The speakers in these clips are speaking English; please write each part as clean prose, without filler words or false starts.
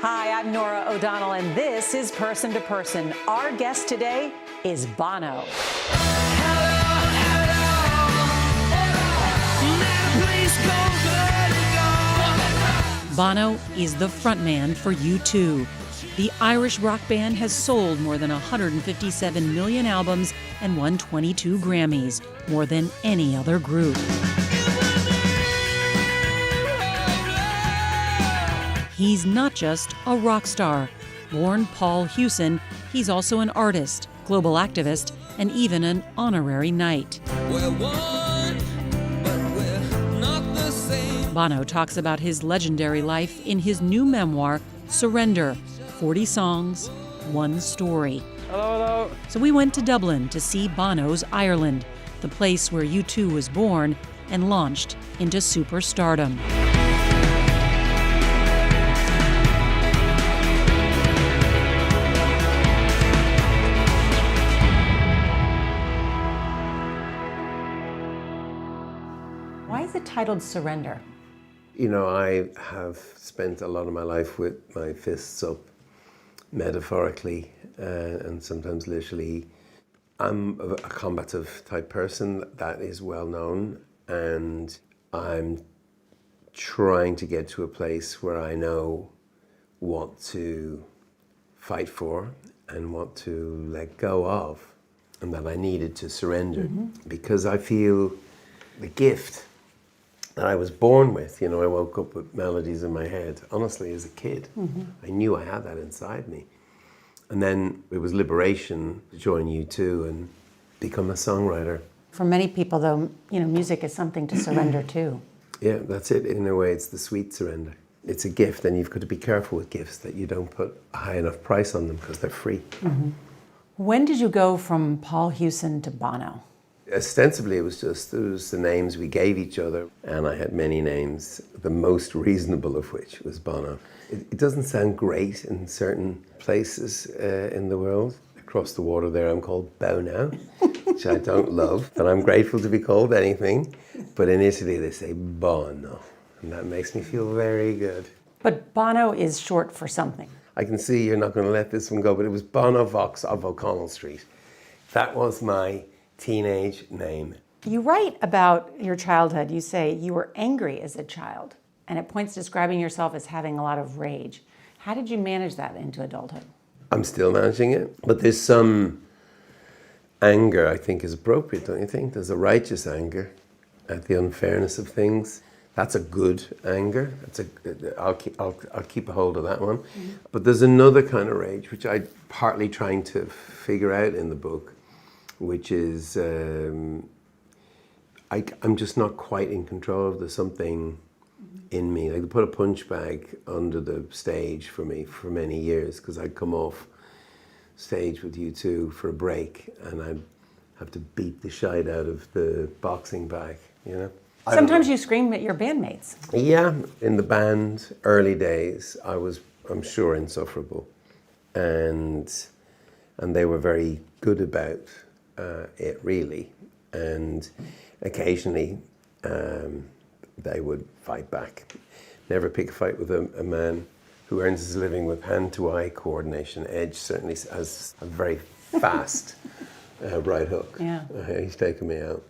Hi, I'm Norah O'Donnell, and this is Person to Person. Our guest today is Bono. Bono is the frontman for U2. The Irish rock band has sold more than 157 million albums and won 22 Grammys, more than any other group. He's not just a rock star. Born Paul Hewson, he's also an artist, global activist, and even an honorary knight. Bono talks about his legendary life in his new memoir, Surrender, 40 songs, one story. Hello, hello. So we went to Dublin to see Bono's Ireland, the place where U2 was born and launched into superstardom. Why is it titled Surrender? You know, I have spent a lot of my life with my fists up, metaphorically and sometimes literally. I'm a combative type person, that is well known, and I'm trying to get to a place where I know what to fight for and what to let go of, and that I needed to surrender because I feel the gift that I was born with. You know, I woke up with melodies in my head, honestly, as a kid. I knew I had that inside me. And then it was liberation to join U2 and become a songwriter. For many people, though, you know, music is something to surrender to. Yeah, that's it. In a way, it's the sweet surrender. It's a gift, and you've got to be careful with gifts that you don't put a high enough price on them because they're free. When did you go from Paul Hewson to Bono? Ostensibly, it was the names we gave each other, and I had many names, the most reasonable of which was Bono. It doesn't sound great in certain places in the world. Across the water there, I'm called Bono, which I don't love, but I'm grateful to be called anything. But in Italy, they say Bono, and that makes me feel very good. But Bono is short for something. I can see you're not going to let this one go, but it was Bono Vox of O'Connell Street. That was my teenage name. You write about your childhood. You say you were angry as a child, and at points describing yourself as having a lot of rage. How did you manage that into adulthood? I'm still managing it, but there's some anger I think is appropriate, don't you think? There's a righteous anger at the unfairness of things. That's a good anger. I'll keep a hold of that one. But there's another kind of rage, which I'm partly trying to figure out in the book, which is I'm just not quite in control of. There's something in me. Like they put a punch bag under the stage for me for many years because I'd come off stage with U2 for a break and I'd have to beat the shite out of the boxing bag, you know? Sometimes you scream at your bandmates. Yeah, in the band, early days, I was, I'm sure, insufferable. And they were very good about it, really. And occasionally, they would fight back. Never pick a fight with a man who earns his living with hand-to-eye coordination. Edge certainly has a very fast right hook. Yeah. He's taken me out.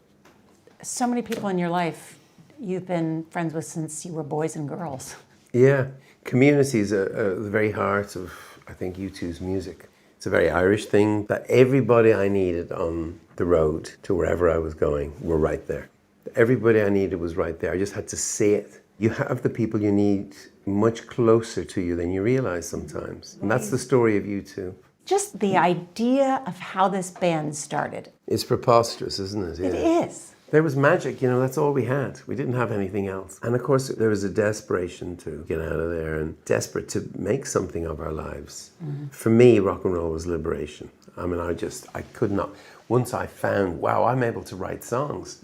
So many people in your life you've been friends with since you were boys and girls. Yeah, communities are the very heart of, I think, U2's music. It's a very Irish thing that everybody I needed on the road to wherever I was going were right there. Everybody I needed was right there. I just had to see it. You have the people you need much closer to you than you realize sometimes. And that's the story of U2. Just the idea of how this band started. It's preposterous, isn't it? Yeah. It is. There was magic, you know, that's all we had. We didn't have anything else. And of course, there was a desperation to get out of there and desperate to make something of our lives. For me, rock and roll was liberation. I mean, I could not. Once I found, wow, I'm able to write songs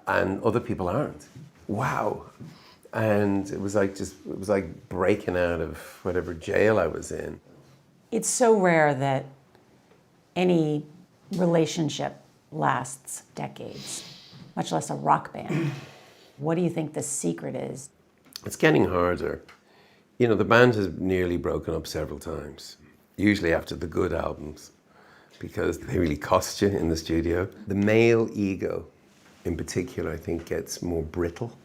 and other people aren't. Wow. And it was like breaking out of whatever jail I was in. It's so rare that any relationship lasts decades, much less a rock band. What do you think the secret is? It's getting harder. You know, the band has nearly broken up several times, usually after the good albums, because they really cost you in the studio. The male ego, in particular, I think gets more brittle,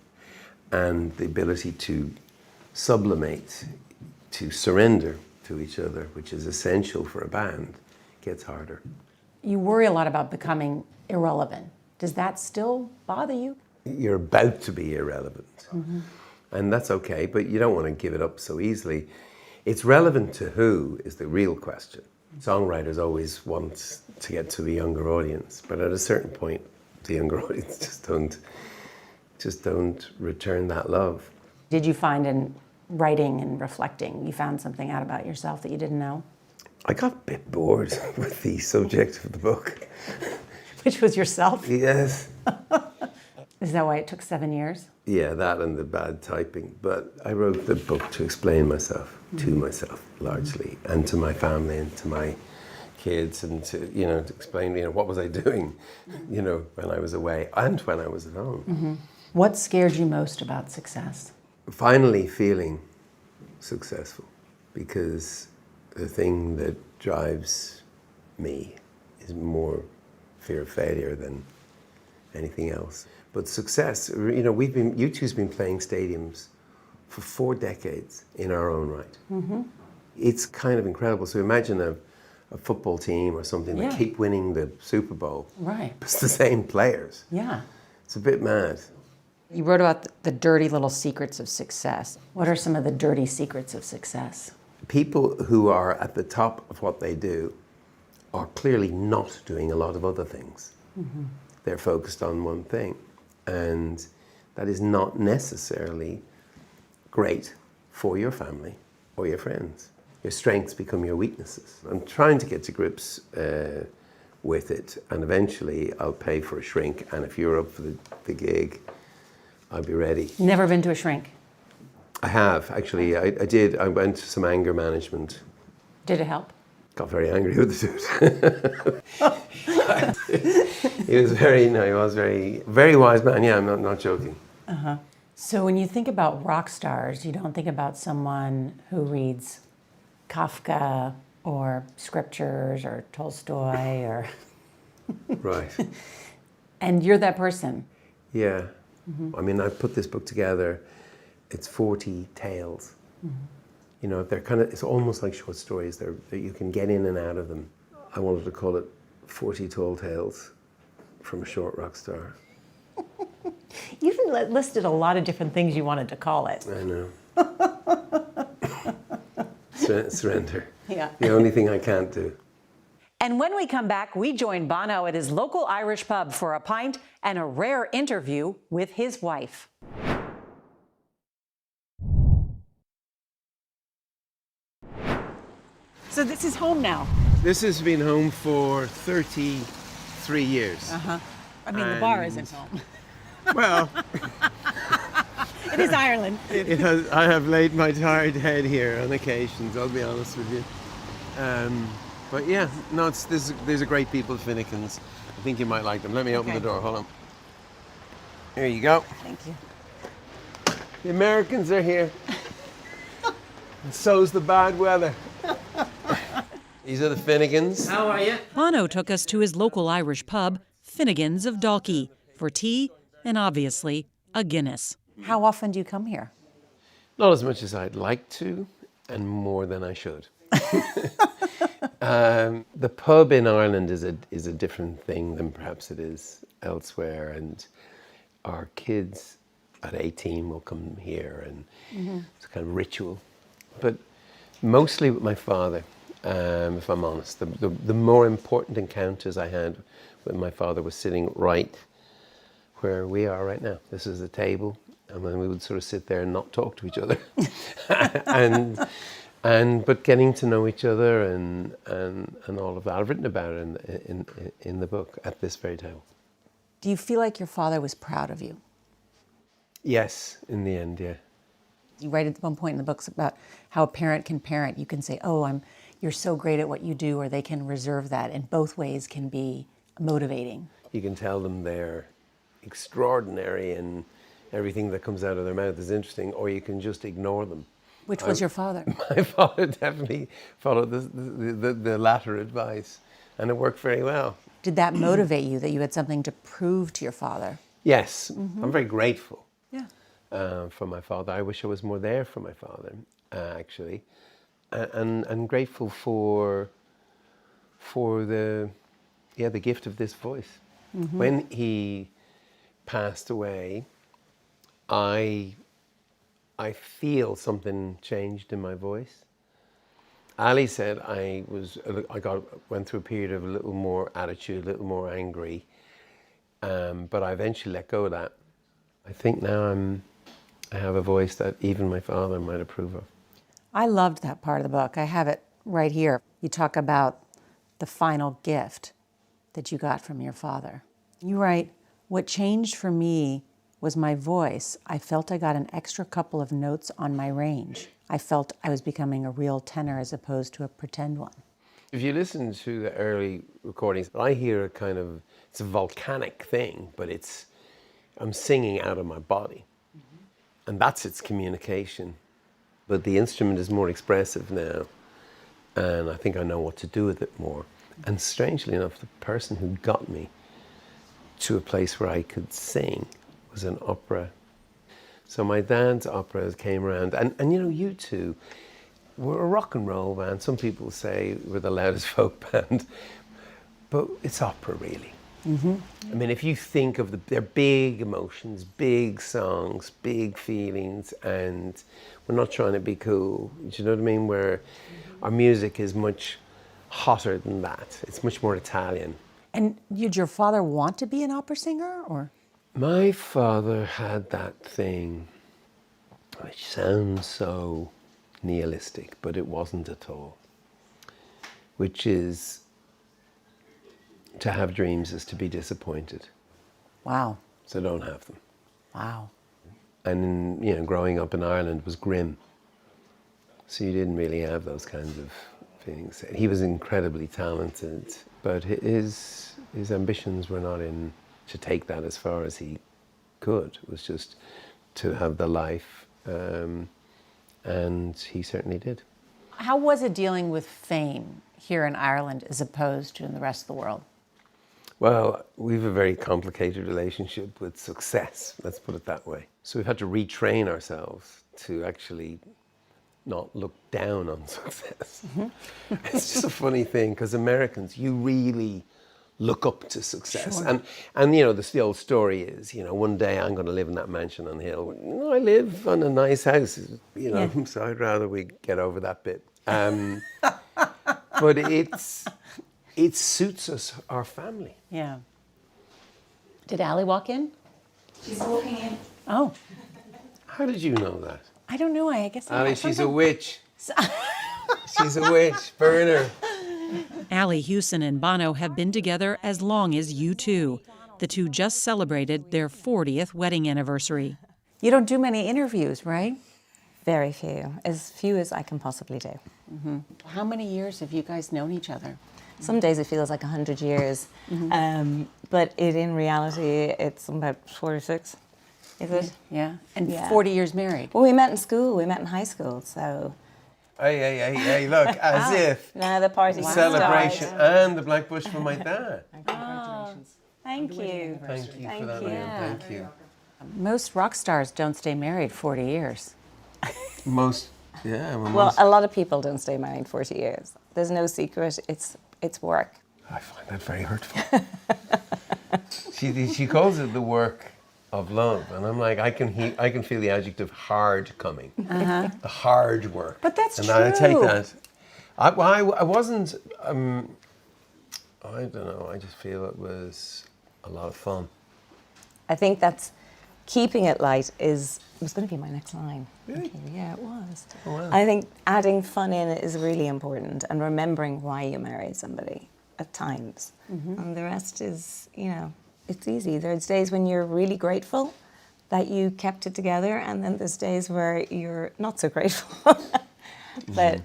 and the ability to sublimate, to surrender to each other, which is essential for a band, gets harder. You worry a lot about becoming irrelevant. Does that still bother you? You're about to be irrelevant. And that's okay, but you don't want to give it up so easily. It's relevant to who is the real question. Songwriters always want to get to a younger audience, but at a certain point, the younger audience just don't return that love. Did you find in writing and reflecting, you found something out about yourself that you didn't know? I got a bit bored with the subject of the book. Which was yourself? Yes. Is that why it took 7 years? Yeah, that and the bad typing. But I wrote the book to explain myself, to myself largely, and to my family and to my kids, and to explain, what was I doing, when I was away and when I was at home. What scared you most about success? Finally feeling successful, because the thing that drives me is more fear of failure than anything else. But success, U2's been playing stadiums for 4 decades in our own right. It's kind of incredible. So imagine a football team or something that keep winning the Super Bowl. Right. It's the same players. Yeah. It's a bit mad. You wrote about the dirty little secrets of success. What are some of the dirty secrets of success? People who are at the top of what they do are clearly not doing a lot of other things. They're focused on one thing. And that is not necessarily great for your family or your friends. Your strengths become your weaknesses. I'm trying to get to grips with it, and eventually I'll pay for a shrink, and if you're up for the gig, I'll be ready. Never been to a shrink. I have, actually. I did. I went to some anger management. Did it help? Got very angry with the dude. He was very wise man. Yeah, I'm not joking. So when you think about rock stars, you don't think about someone who reads Kafka or scriptures or Tolstoy or... Right. And you're that person. Yeah. I mean, I put this book together. It's 40 tales. They're it's almost like short stories. That you can get in and out of them. I wanted to call it 40 Tall Tales from a Short Rock Star. You even listed a lot of different things you wanted to call it. I know. Surrender. Yeah. The only thing I can't do. And when we come back, we join Bono at his local Irish pub for a pint and a rare interview with his wife. So this is home now. This has been home for 33 years. I mean, the bar isn't home. Well, It is Ireland. I have laid my tired head here on occasions, I'll be honest with you. But yeah, no, these are great people, Finnegans. I think you might like them. Let me open the door, hold on. Here you go. Thank you. The Americans are here. And so's the bad weather. These are the Finnegans. How are you? Bono took us to his local Irish pub, Finnegan's of Dalkey, for tea and obviously a Guinness. How often do you come here? Not as much as I'd like to, and more than I should. The pub in Ireland is a different thing than perhaps it is elsewhere, and our kids at 18 will come here, and it's a kind of ritual. But mostly with my father, if I'm honest. The more important encounters I had with my father was sitting right where we are right now. This is the table, and then we would sort of sit there and not talk to each other. But getting to know each other and all of that. I've written about it in the book at this very table. Do you feel like your father was proud of you? Yes, in the end, yeah. You write at one point in the books about how a parent can parent. You can say, oh, you're so great at what you do, or they can reserve that, and both ways can be motivating. You can tell them they're extraordinary and everything that comes out of their mouth is interesting, or you can just ignore them Which was your father? My father definitely followed the latter advice, and it worked very well. Did that motivate you, that you had something to prove to your father? Yes, I'm very grateful for my father. I wish I was more there for my father, actually, and grateful for the gift of this voice. When he passed away, I feel something changed in my voice. Ali said I went through a period of a little more attitude, a little more angry, but I eventually let go of that. I think now I have a voice that even my father might approve of. I loved that part of the book. I have it right here. You talk about the final gift that you got from your father. You write, "What changed for me was my voice. I felt I got an extra couple of notes on my range. I felt I was becoming a real tenor as opposed to a pretend one." If you listen to the early recordings, I hear it's a volcanic thing, but I'm singing out of my body. And that's its communication. But the instrument is more expressive now, and I think I know what to do with it more. And strangely enough, the person who got me to a place where I could sing was an opera. So my dad's operas came around, and U2 were a rock and roll band. Some people say we're the loudest folk band, but it's opera, really. I mean, if you think of their big emotions, big songs, big feelings, and we're not trying to be cool, do you know what I mean? Where our music is much hotter than that. It's much more Italian. And did your father want to be an opera singer, or? My father had that thing, which sounds so nihilistic, but it wasn't at all, which is to have dreams is to be disappointed. Wow. So don't have them. Wow. And growing up in Ireland was grim. So you didn't really have those kinds of things. He was incredibly talented, but his ambitions were not to take that as far as he could. It was just to have the life, and he certainly did. How was it dealing with fame here in Ireland as opposed to in the rest of the world? Well, we have a very complicated relationship with success, let's put it that way. So we've had to retrain ourselves to actually not look down on success. It's just a funny thing, because Americans, you really look up to success. Sure. And the old story is, one day I'm going to live in that mansion on the hill. No, I live on a nice house, so I'd rather we get over that bit. But it suits us, our family. Yeah. Did Allie walk in? She's walking in. Oh, How did you know that? I don't know. I guess Ali, she's a witch. She's a witch. Burn her. Allie Hewson and Bono have been together as long as U2. The two just celebrated their 40th wedding anniversary. You don't do many interviews, right? Very few as I can possibly do. How many years have you guys known each other? Some days it feels like 100 years, but in reality, it's about 46, is it? Yeah. And Yeah. 40 years married. Well, we met in school, we met in high school, so Hey, look, as if now the party celebration started. and the black bush for my dad. Thank you. Thank you for that, you. man. Thank you. Most rock stars don't stay married 40 years. Well, a lot of people don't stay married 40 years. There's no secret, it's work. I find that very hurtful. She calls it the work of love, and I'm like, I can feel the adjective hard coming. The hard work. But that's and true. I take that. I wasn't. I don't know. I just feel it was a lot of fun. I think that's keeping it light was going to be my next line. Really? Okay, yeah, it was. Oh, wow. I think adding fun in is really important, and remembering why you married somebody at times. And the rest is, it's easy. There's days when you're really grateful that you kept it together, and then there's days where you're not so grateful. But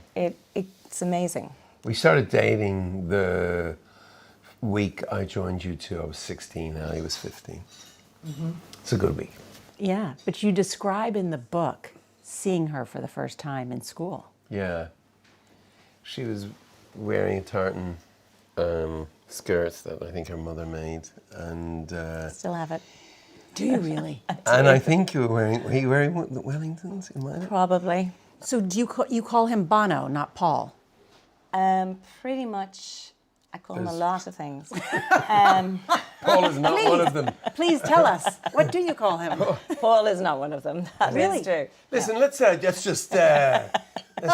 it's amazing. We started dating the week I joined U2. I was 16, and he was 15. It's a good week. Yeah, but you describe in the book seeing her for the first time in school? Yeah. She was wearing a tartan skirt that I think her mother made, and Still have it. Do you really? and I think were you wearing Wellingtons in mine? Probably. So do you call him Bono, not Paul? Pretty much, I call him a lot of things. Paul is not one of them. Please tell us. What do you call him? Paul is not one of them. That Really? is true. Listen, let's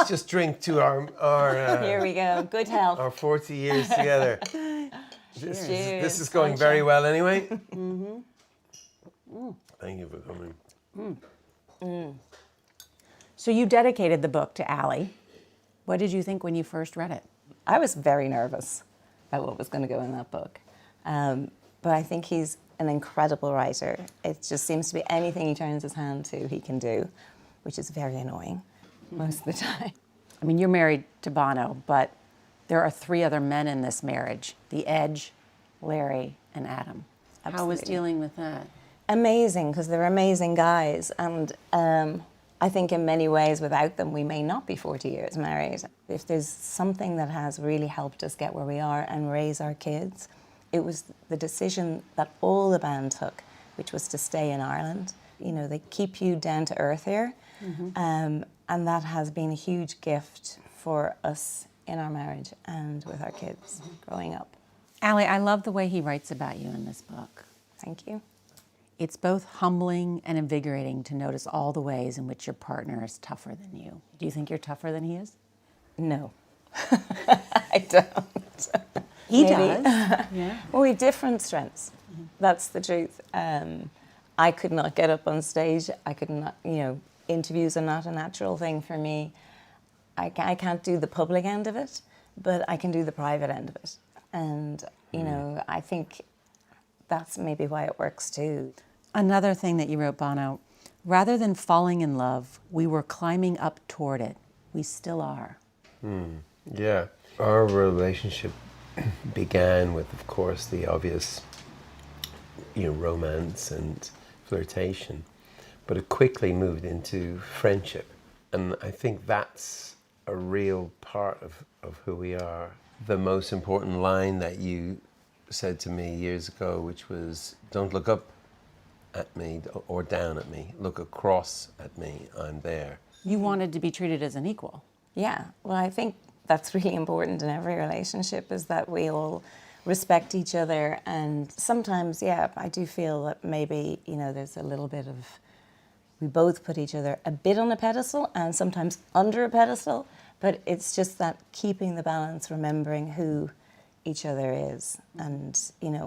just drink to our Here we go. Good health. our 40 years together. This Cheers. is going very well anyway. Thank you for coming. So you dedicated the book to Allie. What did you think when you first read it? I was very nervous about what was going to go in that book. But I think he's an incredible writer. It just seems to be anything he turns his hand to, he can do, which is very annoying most of the time. I mean, you're married to Bono, but there are 3 other men in this marriage, The Edge, Larry, and Adam. How was Absolutely. dealing with that? Amazing, because they're amazing guys. And I think in many ways, without them, we may not be 40 years married. If there's something that has really helped us get where we are and raise our kids, it was the decision that all the band took, which was to stay in Ireland. You know, they keep you down to earth here. And that has been a huge gift for us in our marriage and with our kids growing up. Allie, I love the way he writes about you in this book. Thank you. It's both humbling and invigorating to notice all the ways in which your partner is tougher than you. Do you think you're tougher than he is? No, I don't. He Maybe. does. Yeah. Well, we have different strengths. That's the truth. I could not get up on stage. I could not, interviews are not a natural thing for me. I can't do the public end of it, but I can do the private end of it. And, I think that's maybe why it works too. Another thing that you wrote, Bono, rather than falling in love, we were climbing up toward it. We still are. Yeah. Our relationship began with, of course, the obvious, romance and flirtation, but it quickly moved into friendship. And I think that's a real part of who we are. The most important line that you said to me years ago, which was, don't look up at me or down at me, look across at me, I'm there. You wanted to be treated as an equal. Yeah, well, I think that's really important in every relationship, is that we all respect each other. And sometimes, I do feel that maybe, there's a little bit of, we both put each other a bit on a pedestal and sometimes under a pedestal, but it's just that keeping the balance, remembering who each other is and,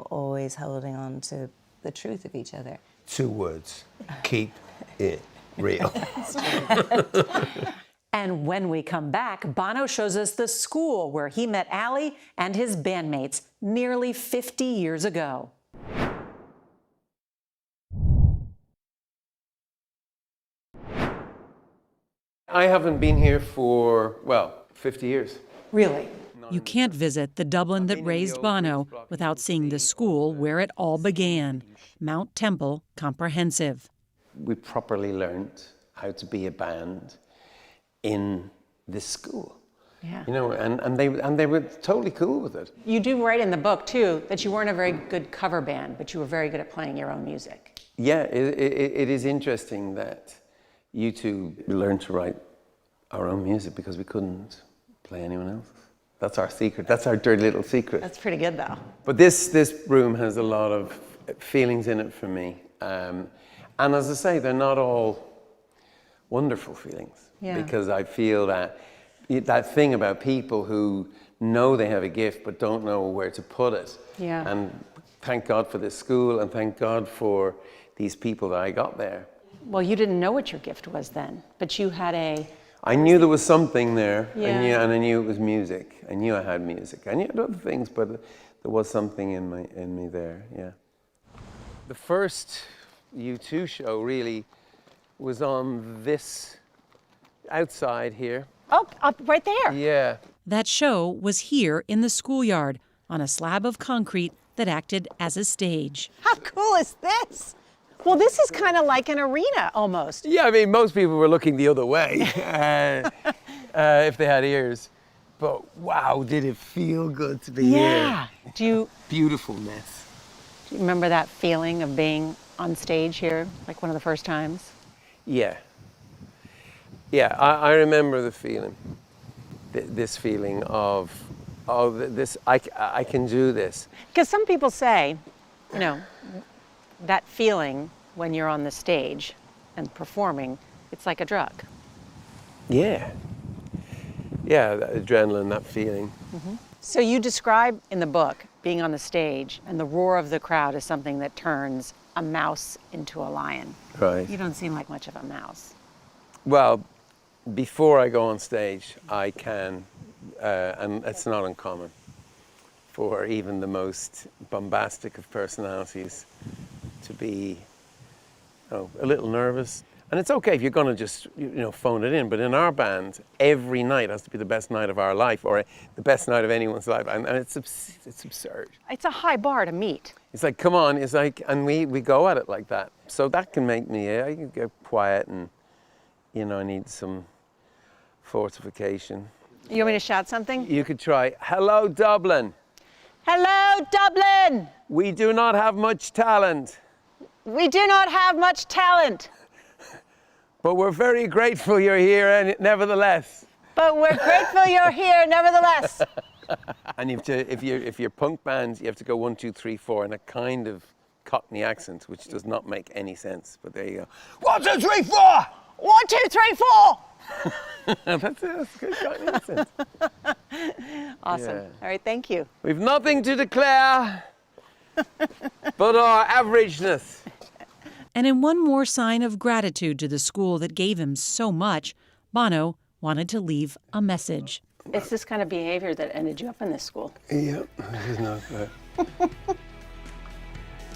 always holding on to the truth of each other. 2 words, keep it real. And when we come back, Bono shows us the school where he met Allie and his bandmates nearly 50 years ago. I haven't been here for, 50 years. Really? You can't visit the Dublin that raised Bono without seeing the school where it all began, Mount Temple Comprehensive. We properly learned how to be a band in this school. Yeah. And they were totally cool with it. You do write in the book, too, that you weren't a very good cover band, but you were very good at playing your own music. Yeah, it is interesting that U2 learned to write our own music because we couldn't play anyone else's. That's our secret. That's our dirty little secret. That's pretty good, though. But this room has a lot of feelings in it for me. And as I say, they're not all wonderful feelings. Yeah. Because I feel that thing about people who know they have a gift but don't know where to put it. Yeah. And thank God for this school and thank God for these people that I got there. Well, you didn't know what your gift was then, but you had I knew there was something there, Yeah. and I knew it was music. I knew I had music. I knew I had other things, but there was something in me there, yeah. The first U2 show really was on this outside here. Oh, up right there. Yeah. That show was here in the schoolyard on a slab of concrete that acted as a stage. How cool is this? Well, this is kind of like an arena almost. Yeah, I mean, most people were looking the other way if they had ears. But wow, did it feel good to be Yeah. here. Beautifulness. Do you remember that feeling of being on stage here, like one of the first times? Yeah. Yeah, I remember the feeling. This feeling of, oh, this, I can do this. Because some people say, you know, that feeling when you're on the stage and performing, it's like a drug. Yeah. Yeah, that adrenaline, that feeling. So you describe in the book being on the stage and the roar of the crowd is something that turns a mouse into a lion. Right. You don't seem like much of a mouse. Well, before I go on stage, I can, and it's not uncommon for even the most bombastic of personalities to be a little nervous. And it's okay if you're going to just, phone it in. But in our band, every night has to be the best night of our life, or the best night of anyone's life. And it's absurd. It's a high bar to meet. It's like, come on, it's like, and we go at it like that. So that can make me, I can get quiet and, I need some fortification. You want me to shout something? You could try, hello, Dublin. Hello, Dublin! We do not have much talent. We do not have much talent. But we're very grateful you're here, and nevertheless. But we're grateful you're here, nevertheless. And you have to, if you're punk bands, you have to go 1, 2, 3, 4 in a kind of Cockney accent, which does not make any sense. But there you go. 1, 2, 3, 4. 1, 2, 3, 4. That's a good Cockney accent. Awesome. Yeah. All right, thank you. We've nothing to declare but our averageness. And in one more sign of gratitude to the school that gave him so much, Bono wanted to leave a message. It's this kind of behavior that ended you up in this school. Yeah, this is not good.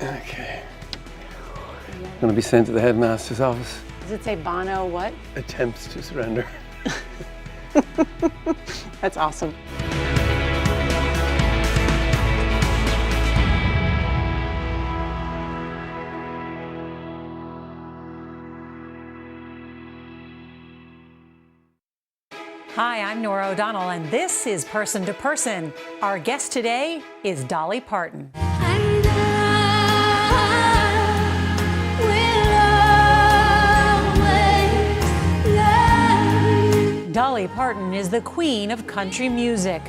Okay. I'm going to be sent to the headmaster's office. Does it say Bono what? Attempts to surrender. That's awesome. Hi, I'm Norah O'Donnell, and this is Person to Person. Our guest today is Dolly Parton. Dolly Parton is the queen of country music.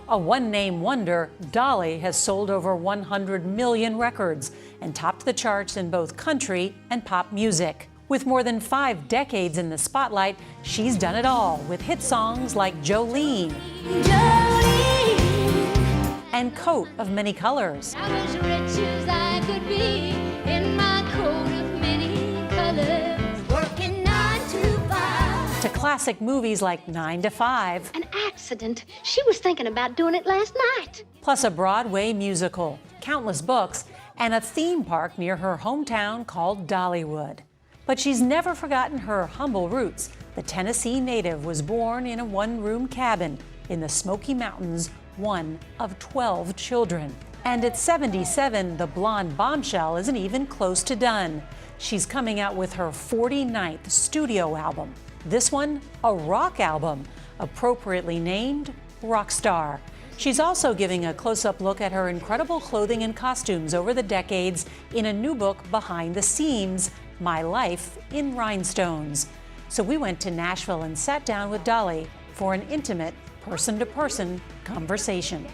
A one-name wonder, Dolly has sold over 100 million records and topped the charts in both country and pop music. With more than 5 decades in the spotlight, she's done it all with hit songs like Jolene and Coat of Many Colors. I'm as rich as I could be in my coat of many colors, working 9 to 5. To classic movies like 9 to 5, An accident. She was thinking about doing it last night. plus a Broadway musical, countless books, and a theme park near her hometown called Dollywood. But she's never forgotten her humble roots. The Tennessee native was born in a one-room cabin in the Smoky Mountains, one of 12 children. And at 77, the blonde bombshell isn't even close to done. She's coming out with her 49th studio album. This one, a rock album, appropriately named Rockstar. She's also giving a close-up look at her incredible clothing and costumes over the decades in a new book, Behind the Seams, My Life in Rhinestones. So we went to Nashville and sat down with Dolly for an intimate, person-to-person conversation.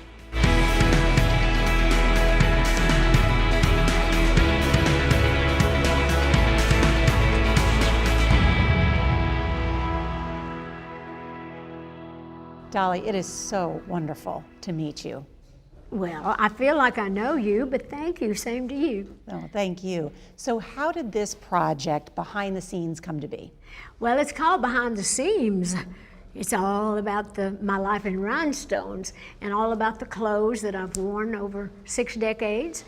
Dolly, it is so wonderful to meet you. Well, I feel like I know you, but thank you. Same to you. Oh, thank you. So how did this project, Behind the Scenes, come to be? Well, it's called Behind the Seams. It's all about my life in rhinestones and all about the clothes that I've worn over 6 decades.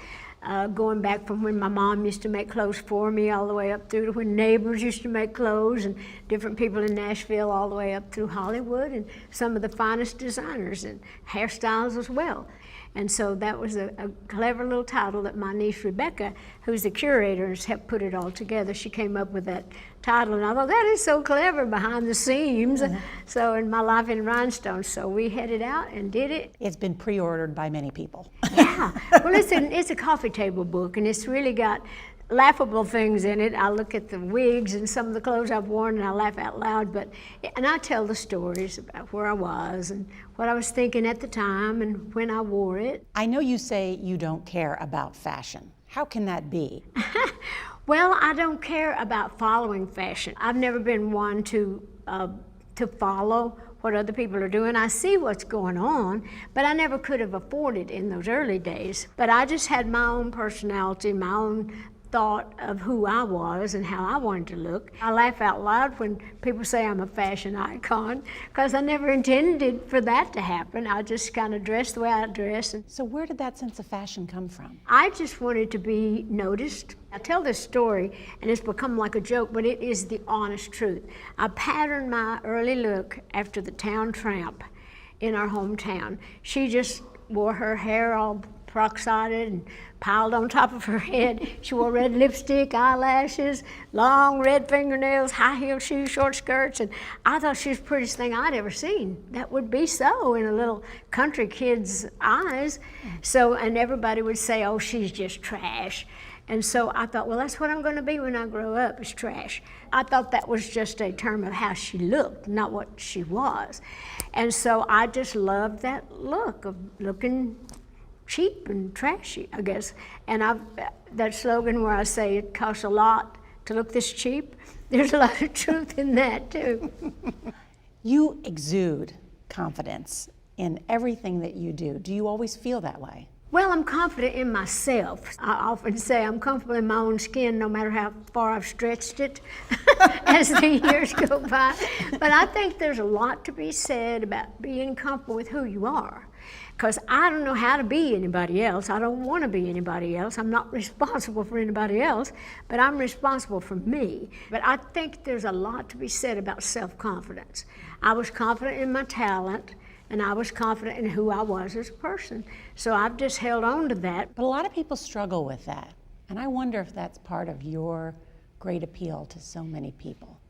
going back from when my mom used to make clothes for me all the way up through to when neighbors used to make clothes and different people in Nashville all the way up through Hollywood and some of the finest designers and hairstyles as well. And so that was a clever little title that my niece Rebecca, who's the curator, has helped put it all together. She came up with that title, and I thought, that is so clever, behind the seams. So in My Life in Rhinestones, so we headed out and did it. It's been pre-ordered by many people. Yeah, well, it's a coffee table book, and it's really got laughable things in it. I look at the wigs and some of the clothes I've worn and I laugh out loud, and I tell the stories about where I was and what I was thinking at the time and when I wore it. I know you say you don't care about fashion. How can that be? Well, I don't care about following fashion. I've never been one to follow what other people are doing. I see what's going on, but I never could have afforded in those early days. But I just had my own personality, my own thought of who I was and how I wanted to look. I laugh out loud when people say I'm a fashion icon, because I never intended for that to happen. I just kind of dressed the way I dress. And So where did that sense of fashion come from? I just wanted to be noticed. I tell this story, and it's become like a joke, but it is the honest truth. I patterned my early look after the town tramp in our hometown. She just wore her hair all peroxided and piled on top of her head. She wore red lipstick, eyelashes, long red fingernails, high-heeled shoes, short skirts, and I thought she was the prettiest thing I'd ever seen. That would be so in a little country kid's eyes. So, and everybody would say, oh, she's just trash. And so I thought, well, that's what I'm going to be when I grow up, is trash. I thought that was just a term of how she looked, not what she was. And so I just loved that look of looking cheap and trashy, I guess. And that slogan where I say it costs a lot to look this cheap, there's a lot of truth in that too. You exude confidence in everything that you do. Do you always feel that way? Well, I'm confident in myself. I often say I'm comfortable in my own skin no matter how far I've stretched it as the years go by. But I think there's a lot to be said about being comfortable with who you are. Because I don't know how to be anybody else. I don't want to be anybody else. I'm not responsible for anybody else, but I'm responsible for me. But I think there's a lot to be said about self-confidence. I was confident in my talent, and I was confident in who I was as a person. So I've just held on to that. But a lot of people struggle with that. And I wonder if that's part of your great appeal to so many people.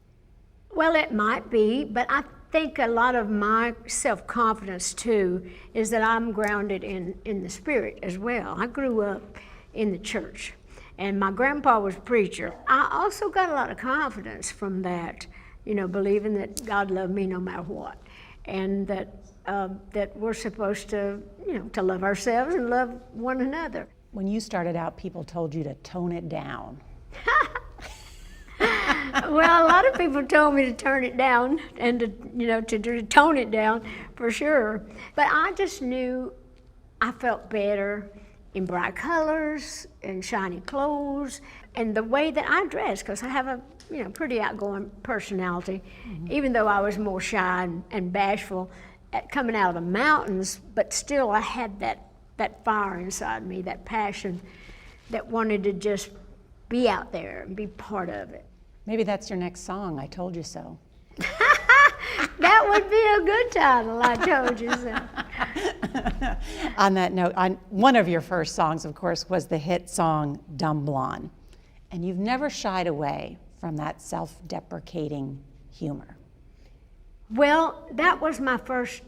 Well, it might be, but I think a lot of my self-confidence too is that I'm grounded in the spirit as well. I grew up in the church, and my grandpa was a preacher. I also got a lot of confidence from that, you know, believing that God loved me no matter what, and that we're supposed to, you know, to love ourselves and love one another. When you started out, people told you to tone it down. Well, a lot of people told me to turn it down and to tone it down for sure. But I just knew I felt better in bright colors and shiny clothes and the way that I dress, because I have a pretty outgoing personality, even though I was more shy and bashful coming out of the mountains, but still I had that fire inside me, that passion that wanted to just be out there and be part of it. Maybe that's your next song, I Told You So. That would be a good title, I Told You So. On that note, one of your first songs, of course, was the hit song Dumb Blonde. And you've never shied away from that self-deprecating humor. Well, that was my first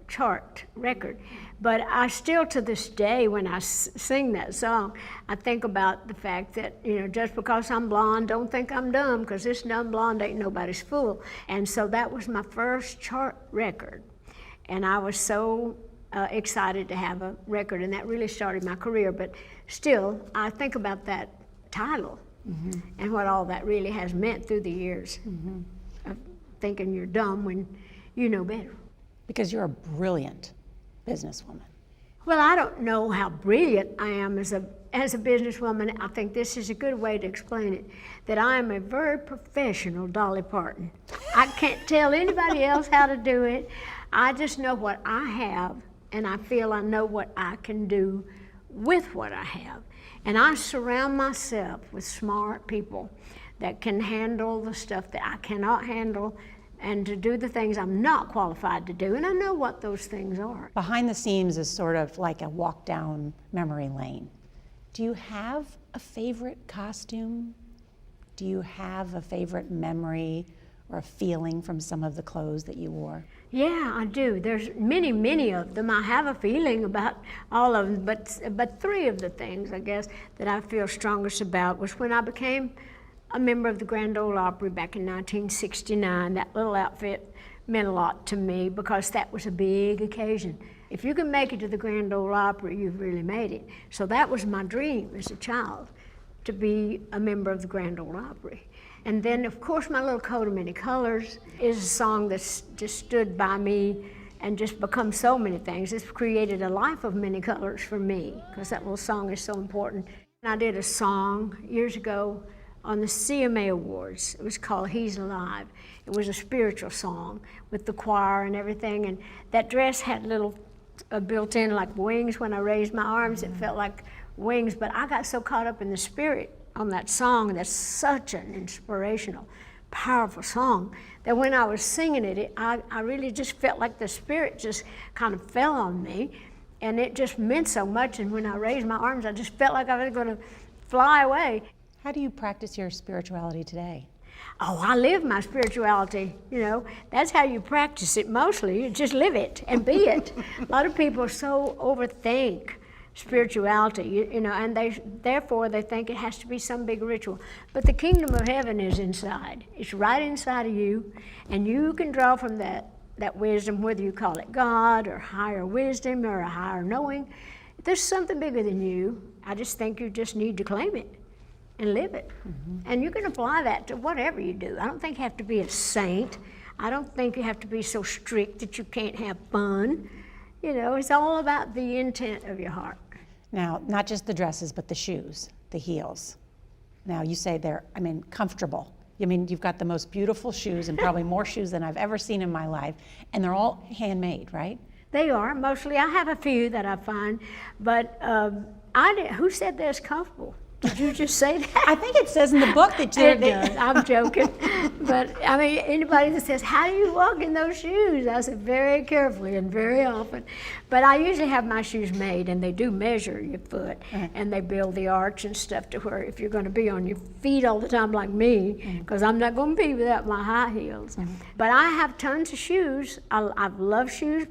chart record, but I still, to this day, when I sing that song, I think about the fact that, just because I'm blonde, don't think I'm dumb, because this dumb blonde ain't nobody's fool. And so that was my first chart record. And I was so excited to have a record, and that really started my career. But still, I think about that title and what all that really has meant through the years. Of thinking you're dumb when you know better. Because you're a brilliant businesswoman. Well, I don't know how brilliant I am as a businesswoman. I think this is a good way to explain it, that I am a very professional Dolly Parton. I can't tell anybody else how to do it. I just know what I have, and I feel I know what I can do with what I have. And I surround myself with smart people that can handle the stuff that I cannot handle and to do the things I'm not qualified to do. And I know what those things are. Behind the scenes is sort of like a walk down memory lane. Do you have a favorite costume? Do you have a favorite memory or a feeling from some of the clothes that you wore? Yeah, I do. There's many, many of them. I have a feeling about all of them, but three of the things, I guess, that I feel strongest about was when I became a member of the Grand Ole Opry back in 1969. That little outfit meant a lot to me because that was a big occasion. If you can make it to the Grand Ole Opry, you've really made it. So that was my dream as a child, to be a member of the Grand Ole Opry. And then, of course, My Little Coat of Many Colors is a song that's just stood by me and just become so many things. It's created a life of many colors for me because that little song is so important. And I did a song years ago on the CMA Awards. It was called He's Alive. It was a spiritual song with the choir and everything. And that dress had little built in like wings. When I raised my arms, it felt like wings. But I got so caught up in the spirit on that song. That's such an inspirational, powerful song that when I was singing it, I really just felt like the spirit just kind of fell on me. And it just meant so much. And when I raised my arms, I just felt like I was going to fly away. How do you practice your spirituality today? Oh, I live my spirituality, you know. That's how you practice it mostly. You just live it and be it. A lot of people so overthink spirituality, you know, and therefore they think it has to be some big ritual. But the kingdom of heaven is inside. It's right inside of you, and you can draw from that wisdom, whether you call it God or higher wisdom or a higher knowing. There's something bigger than you. I just think you just need to claim it and live it. Mm-hmm. And you can apply that to whatever you do. I don't think you have to be a saint. I don't think you have to be so strict that you can't have fun. You know, it's all about the intent of your heart. Now, not just the dresses, but the shoes, the heels. Now, you say they're, comfortable. You've got the most beautiful shoes and probably more shoes than I've ever seen in my life, and they're all handmade, right? They are, mostly. I have a few that I find, but who said they're comfortable? Did you just say that? I think it says in the book that it does. I'm joking. But anybody that says, how do you walk in those shoes? I said, very carefully and very often. But I usually have my shoes made, and they do measure your foot, and they build the arch and stuff to where if you're going to be on your feet all the time like me, because I'm not going to be without my high heels. But I have tons of shoes. I've loved shoes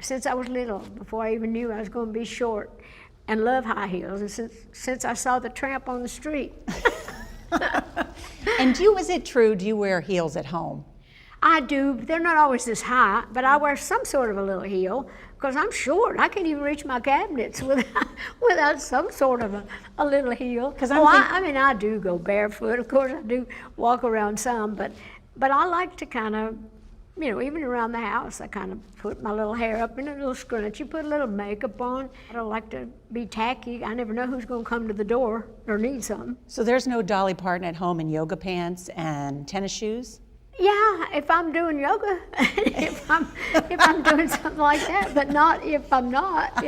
since I was little, before I even knew I was going to be short. And love high heels, and since I saw the tramp on the street. And is it true, do you wear heels at home? I do. They're not always this high, but I wear some sort of a little heel because I'm short. I can't even reach my cabinets without some sort of a little heel. I do go barefoot. Of course, I do walk around some, but I like to kind of, even around the house, I kind of put my little hair up in a little scrunchie, put a little makeup on. I don't like to be tacky. I never know who's going to come to the door or need something. So there's no Dolly Parton at home in yoga pants and tennis shoes? Yeah, if I'm doing yoga, if I'm doing something like that, but not if I'm not.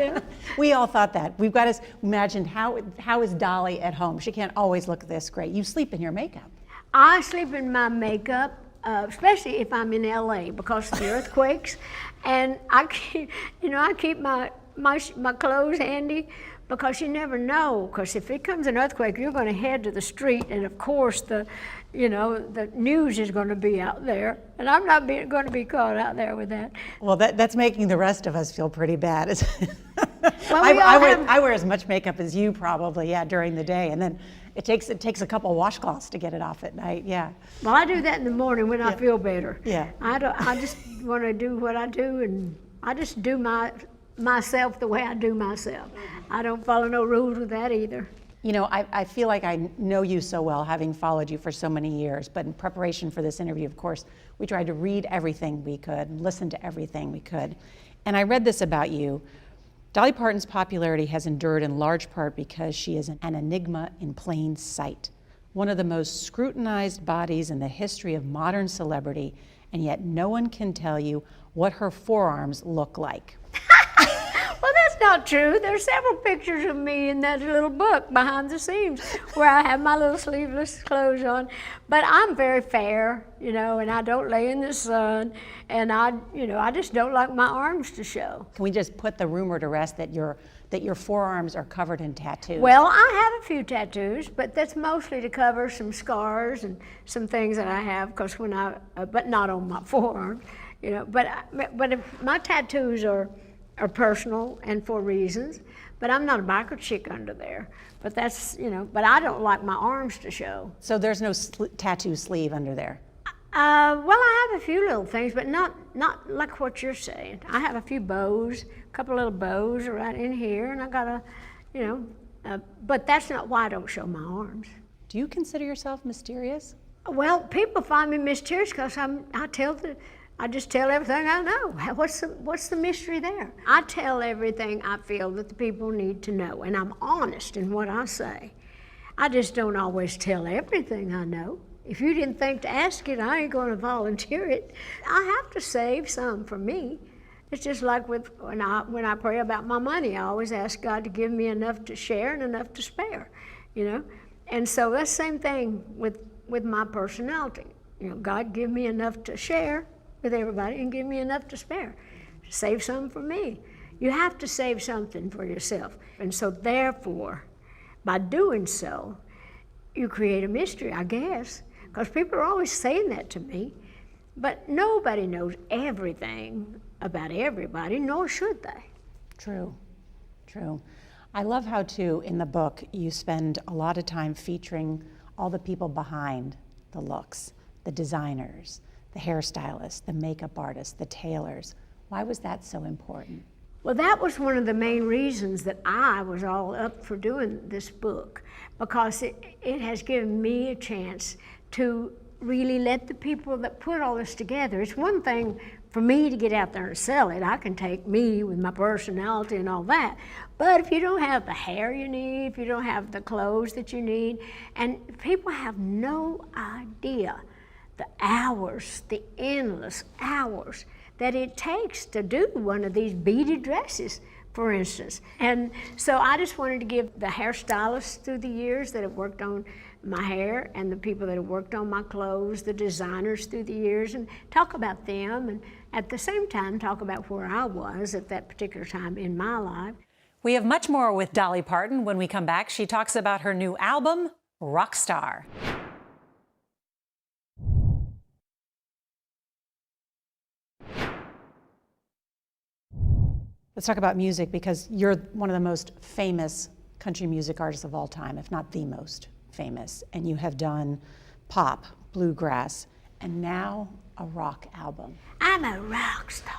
We all thought that. We've got to imagine how is Dolly at home? She can't always look this great. You sleep in your makeup. I sleep in my makeup. Especially if I'm in LA because of the earthquakes, and I keep my clothes handy because you never know. Because if it comes an earthquake, you're going to head to the street, and of course the news is going to be out there, and I'm not going to be caught out there with that. Well, that's making the rest of us feel pretty bad. Well, I wear as much makeup as you probably, during the day, and then it takes a couple of washcloths to get it off at night, Well, I do that in the morning when I feel better. Yeah. I just want to do what I do, and I just do myself the way I do myself. I don't follow no rules with that either. I feel like I know you so well, having followed you for so many years, but in preparation for this interview, of course, we tried to read everything we could, listen to everything we could. And I read this about you. Dolly Parton's popularity has endured in large part because she is an enigma in plain sight, one of the most scrutinized bodies in the history of modern celebrity, and yet no one can tell you what her forearms look like. Well, that's That's not true. There's several pictures of me in that little book behind the scenes where I have my little sleeveless clothes on. But I'm very fair, you know, and I don't lay in the sun, and I just don't like my arms to show. Can we just put the rumor to rest that your forearms are covered in tattoos? Well, I have a few tattoos, but that's mostly to cover some scars and some things that I have, because but not on my forearms, you know. But if my tattoos are personal and for reasons, but I'm not a biker chick under there. But that's, you know, but I don't like my arms to show. So there's no tattoo sleeve under there? Well, I have a few little things, but not like what you're saying. I have a few bows, a couple little bows right in here, and I got but that's not why I don't show my arms. Do you consider yourself mysterious? Well, people find me mysterious because I just tell everything I know. What's the mystery there? I tell everything I feel that the people need to know, and I'm honest in what I say. I just don't always tell everything I know. If you didn't think to ask it, I ain't going to volunteer it. I have to save some for me. It's just like when I pray about my money, I always ask God to give me enough to share and enough to spare, you know. And so that's the same thing with my personality. You know, God give me enough to share with everybody and give me enough to spare. Save some for me. You have to save something for yourself. And so therefore, by doing so, you create a mystery, I guess, because people are always saying that to me. But nobody knows everything about everybody, nor should they. True, true. I love how, too, in the book, you spend a lot of time featuring all the people behind the looks, the designers, the hairstylists, the makeup artists, the tailors. Why was that so important? Well, that was one of the main reasons that I was all up for doing this book, because it has given me a chance to really let the people that put all this together. It's one thing for me to get out there and sell it. I can take me with my personality and all that. But if you don't have the hair you need, if you don't have the clothes that you need, and people have no idea the hours, the endless hours that it takes to do one of these beaded dresses, for instance. And so I just wanted to give the hairstylists through the years that have worked on my hair, and the people that have worked on my clothes, the designers through the years, and talk about them, and at the same time talk about where I was at that particular time in my life. We have much more with Dolly Parton when we come back. She talks about her new album, Rockstar. Let's talk about music, because you're one of the most famous country music artists of all time, if not the most famous. And you have done pop, bluegrass, and now a rock album. I'm a rock star.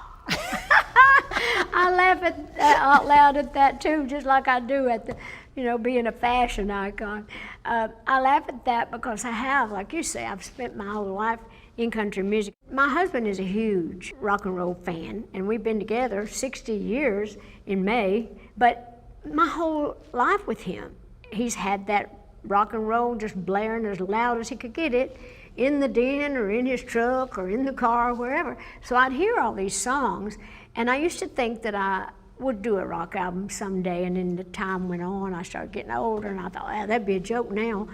I laugh out loud at that too, just like I do at being a fashion icon. I laugh at that because I have, like you say, I've spent my whole life in country music. My husband is a huge rock and roll fan, and we've been together 60 years in May, but my whole life with him, he's had that rock and roll just blaring as loud as he could get it in the den or in his truck or in the car or wherever. So I'd hear all these songs, and I used to think that I would do a rock album someday, and then the time went on, I started getting older, and I thought, that'd be a joke now,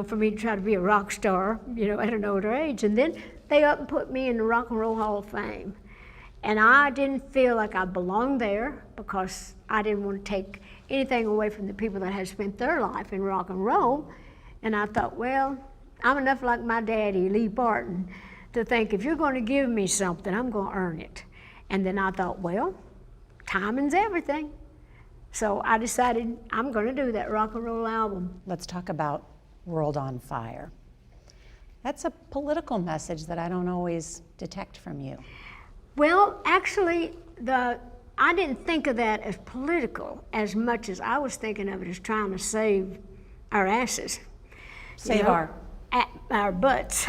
for me to try to be a rock star, at an older age. And then they up and put me in the Rock and Roll Hall of Fame. And I didn't feel like I belonged there, because I didn't want to take anything away from the people that had spent their life in rock and roll. And I thought, well, I'm enough like my daddy, Lee Parton, to think if you're going to give me something, I'm going to earn it. And then I thought, well, timing's everything. So I decided I'm going to do that rock and roll album. Let's talk about World on Fire. That's a political message that I don't always detect from you. Well, actually, I didn't think of that as political as much as I was thinking of it as trying to save our asses. Save our butts.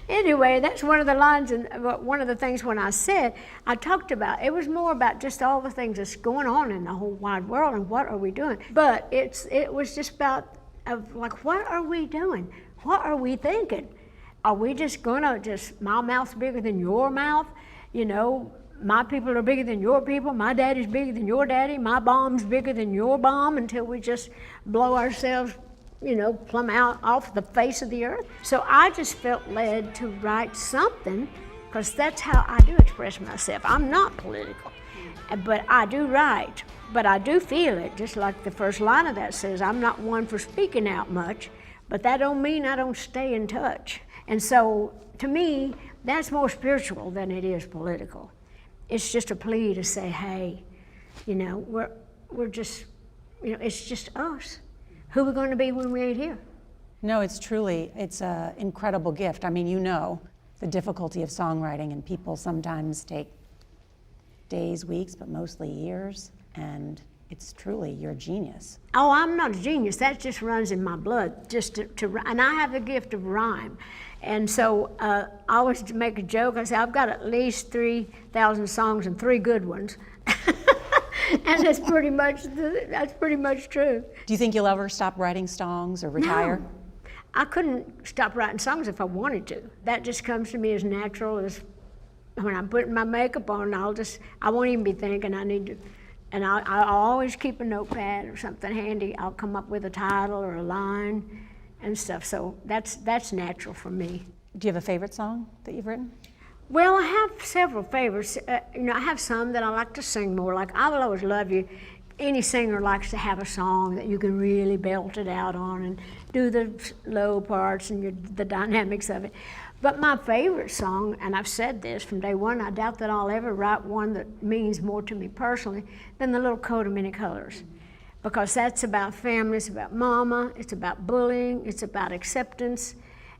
Anyway, that's one of the lines, and one of the things when I said, I talked about, it was more about just all the things that's going on in the whole wide world and what are we doing. But it was just about, what are we doing? What are we thinking? Are we just gonna my mouth's bigger than your mouth? my people are bigger than your people, my daddy's bigger than your daddy, my bomb's bigger than your bomb, until we just blow ourselves, plumb out off the face of the earth. So I just felt led to write something, because that's how I do express myself. I'm not political, but I do write, but I do feel it, just like the first line of that says, I'm not one for speaking out much, but that don't mean I don't stay in touch. And so, to me, that's more spiritual than it is political. It's just a plea to say, hey, we're just, it's just us. Who are we going to be when we ain't here? No, it's an incredible gift. I mean, the difficulty of songwriting, and people sometimes take days, weeks, but mostly years, and it's truly your genius. Oh, I'm not a genius. That just runs in my blood, just and I have the gift of rhyme. And so I always make a joke. I say, I've got at least 3,000 songs and 3 good ones. And that's pretty much true. Do you think you'll ever stop writing songs or retire? No. I couldn't stop writing songs if I wanted to. That just comes to me as natural as when I'm putting my makeup on, I won't even be thinking I need to. And I'll always keep a notepad or something handy. I'll come up with a title or a line and stuff. So that's natural for me. Do you have a favorite song that you've written? Well, I have several favorites. I have some that I like to sing more. Like I Will Always Love You. Any singer likes to have a song that you can really belt it out on and do the low parts and the dynamics of it. But my favorite song, and I've said this from day one, I doubt that I'll ever write one that means more to me personally than The Little Coat of Many Colors. Because that's about family, it's about mama, it's about bullying, it's about acceptance,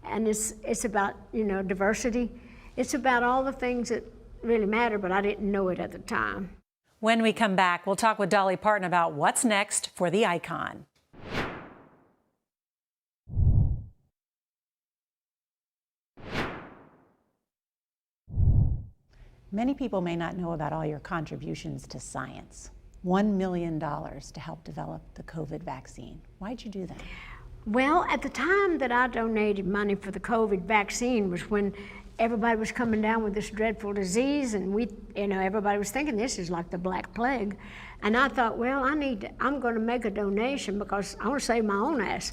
and it's about, diversity. It's about all the things that really matter, but I didn't know it at the time. When we come back, we'll talk with Dolly Parton about what's next for the icon. Many people may not know about all your contributions to science. $1 million to help develop the COVID vaccine. Why'd you do that? Well, at the time that I donated money for the COVID vaccine was when everybody was coming down with this dreadful disease, and everybody was thinking this is like the Black Plague. And I thought, well, I'm going to make a donation because I want to save my own ass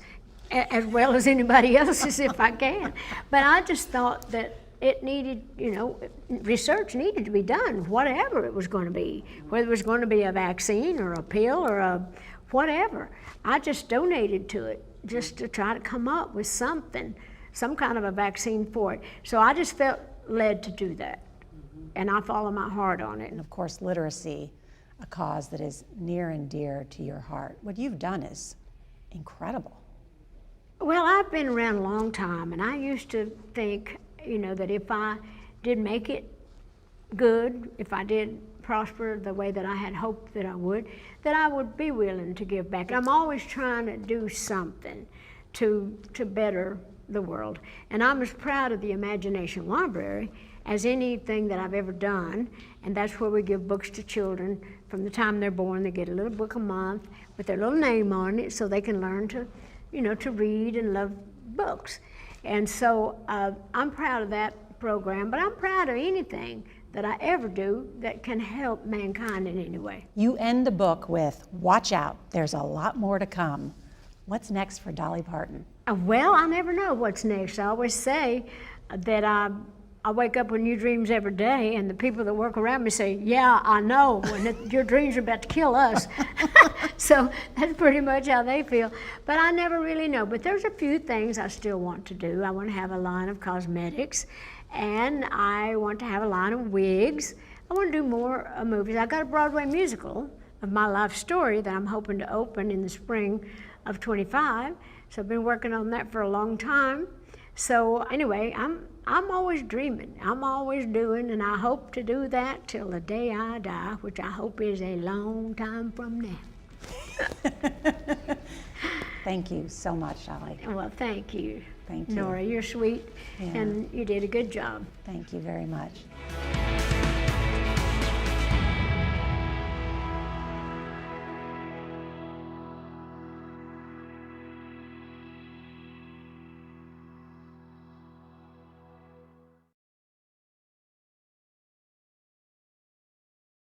as well as anybody else's if I can. But I just thought that it needed, research needed to be done, whatever it was going to be, whether it was going to be a vaccine or a pill or a whatever. I just donated to it just to try to come up with something, some kind of a vaccine for it. So I just felt led to do that, and I follow my heart on it. And of course, literacy, a cause that is near and dear to your heart. What you've done is incredible. Well, I've been around a long time, and I used to think, that if I did make it good, if I did prosper the way that I had hoped that I would be willing to give back. I'm always trying to do something to better the world. And I'm as proud of the Imagination Library as anything that I've ever done. And that's where we give books to children from the time they're born. They get a little book a month with their little name on it so they can learn to, to read and love books. And so I'm proud of that program, but I'm proud of anything that I ever do that can help mankind in any way. You end the book with, watch out, there's a lot more to come. What's next for Dolly Parton? Well, I never know what's next. I always say that I wake up with new dreams every day, and the people that work around me say, yeah, I know, when your dreams are about to kill us. So that's pretty much how they feel. But I never really know. But there's a few things I still want to do. I want to have a line of cosmetics, and I want to have a line of wigs. I want to do more movies. I got a Broadway musical of my life story that I'm hoping to open in the spring of 25. So I've been working on that for a long time. So anyway, I'm always dreaming. I'm always doing, and I hope to do that till the day I die, which I hope is a long time from now. Thank you so much, Dolly. Well, thank you. Thank you. Nora, you're sweet, Yeah. and you did a good job. Thank you very much.